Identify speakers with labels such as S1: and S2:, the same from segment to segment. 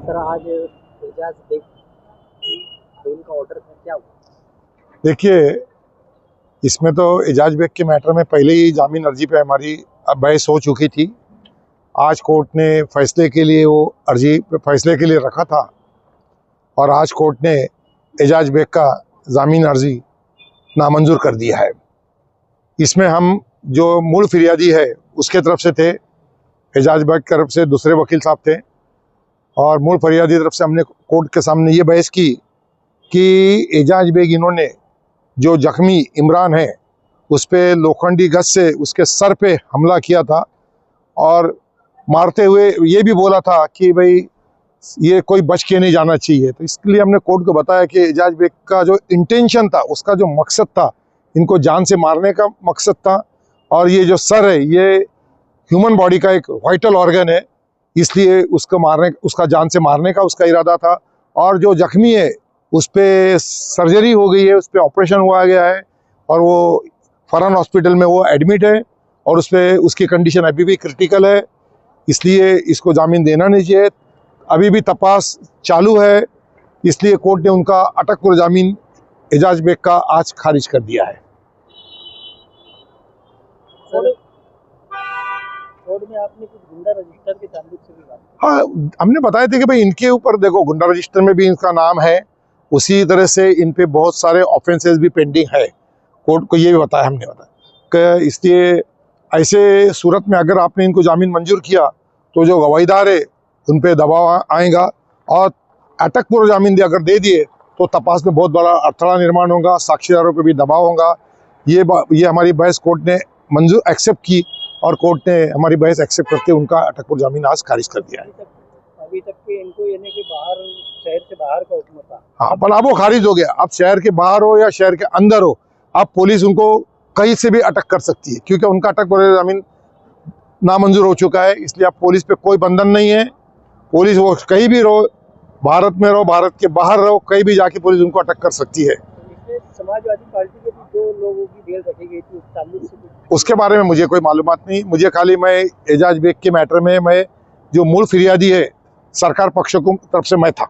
S1: Sir आज Ejaz bag की bell का ऑर्डर था, क्या हुआ?
S2: देखिए, इसमें तो एजाज बेग के मैटर में पहले ही जामीन अर्जी पे हमारी बहस हो चुकी थी। आज कोर्ट ने फैसले के लिए वो अर्जी पे फैसले के लिए रखा था और आज कोर्ट ने एजाज बेग का जामीन अर्जी नामंजूर कर दिया है। इसमें हम जो मूल फिरियादी है उसके तरफ से थे, एजाज बेग की तरफ से दूसरे वकील साहब थे और मूल फरियादी की तरफ से हमने कोर्ट के सामने ये बहस की कि एजाज बेग इन्होंने जो जख्मी इमरान है उस पर लोखंडी गज से उसके सर पे हमला किया था और मारते हुए ये भी बोला था कि भाई ये कोई बच के नहीं जाना चाहिए। तो इसके लिए हमने कोर्ट को बताया कि एजाज बेग का जो इंटेंशन था, उसका जो मकसद था, इनको जान से मारने का मकसद था और ये जो सर है ये ह्यूमन बॉडी का एक वाइटल ऑर्गन है, इसलिए उसका जान से मारने का उसका इरादा था। और जो जख्मी है उस पर सर्जरी हो गई है, उस पर ऑपरेशन हुआ गया है और वो फरहान हॉस्पिटल में वो एडमिट है और उस पर उसकी कंडीशन अभी भी क्रिटिकल है, इसलिए इसको जामीन देना नहीं चाहिए। अभी भी तपास चालू है, इसलिए कोर्ट ने उनका अटकपुर जामीन एजाज बेग का आज खारिज कर दिया है।
S1: कोर्ट में आपने कुछ गुंडा रजिस्टर के ताल्लुक से भी बात की।
S2: हाँ, हमने बताया था कि भाई इनके ऊपर देखो गुंडा रजिस्टर में भी इनका नाम है, उसी तरह से इन पे बहुत सारे ऑफेंसेस भी पेंडिंग है। कोर्ट को ये भी बताया, हमने बताया कि इसलिए ऐसे सूरत में अगर आपने इनको जामीन मंजूर किया तो जो गवाहीदार है उन पे दबाव आएगा और अटक पूर्व जामीन अगर दे दिए तो तपास में बहुत बड़ा अड़थड़ा निर्माण होगा, साक्षीदारों पे भी दबाव होगा। ये हमारी बहस कोर्ट ने मंजूर एक्सेप्ट की और कोर्ट ने हमारी बहस एक्सेप्ट करके उनका अटक पूर्व जामीन आज खारिज कर दिया है।
S1: अभी तक के इनको यानी कि बाहर, शहर से बाहर का हुक्म था।
S2: हाँ, पर अब वो खारिज हो गया। अब शहर के बाहर हो या शहर के अंदर हो, अब पुलिस उनको कहीं से भी अटक कर सकती है क्योंकि उनका अटक पूर्व जामीन नामंजूर हो चुका है। इसलिए अब पुलिस पे कोई बंधन नहीं है। पुलिस वो कहीं भी रहो, भारत में रहो, भारत के बाहर रहो, कहीं भी जाके पुलिस उनको अटक कर सकती है।
S1: समाजवादी पार्टी के भी 2 लोगों की बेल रखी गई थी, उस ताल्लुक से
S2: उसके बारे में मुझे कोई मालूमात नहीं। मुझे खाली मैं एजाज बेग के मैटर में मैं जो मूल फिरियादी है सरकार पक्ष की तरफ से मैं था।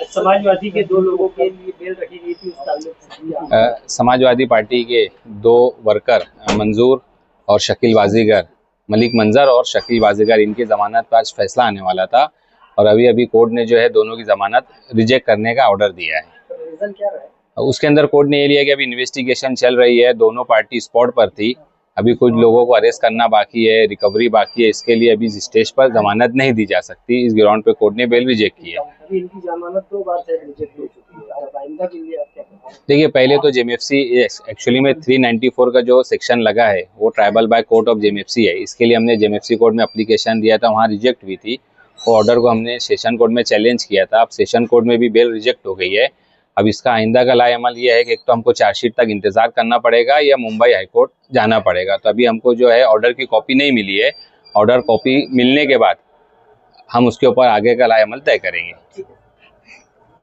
S1: समाजवादी के 2 लोगों के लिए बेल रखी गई थी, उस ताल्लुक से
S3: समाजवादी पार्टी के 2 वर्कर मंजूर और शकील बाजीगर, मलिक मंजर और शकील बाजीगर, इनकी ज़मानत पर आज फैसला आने वाला था और अभी कोर्ट ने जो है दोनों की ज़मानत रिजेक्ट करने का ऑर्डर दिया है।
S1: रीजन क्या रहा है?
S3: उसके अंदर कोर्ट ने ये लिया कि अभी इन्वेस्टिगेशन चल रही है, दोनों पार्टी स्पॉट पर थी, अभी कुछ लोगों को अरेस्ट करना बाकी है, रिकवरी बाकी है, इसके लिए अभी इस स्टेज पर जमानत नहीं दी जा सकती। इस ग्राउंड पे कोर्ट ने बेल रिजेक्ट की है।
S1: अभी इनकी जमानत 2 बार से रिजेक्ट हो चुकी है, अब आइंदा के लिए आप क्या कहेंगे?
S3: देखिए, पहले तो जेएमएफसी एक्चुअली में 394 का जो सेक्शन लगा है वो tribal by court of JMFC है। इसके लिए हमने जेएमएफसी कोर्ट में एप्लीकेशन दिया था, वहाँ रिजेक्ट हुई थी। वो ऑर्डर को हमने सेशन कोर्ट में चैलेंज किया था। अब सेशन कोर्ट में भी बेल रिजेक्ट हो गई है। अब इसका आइंदा का लाएअमल ये है कि एक तो हमको चार्जशीट तक इंतजार करना पड़ेगा या मुंबई हाईकोर्ट जाना पड़ेगा। तो अभी हमको जो है ऑर्डर की कॉपी नहीं मिली है। ऑर्डर कॉपी मिलने के बाद हम उसके ऊपर आगे का लाएअमल तय करेंगे।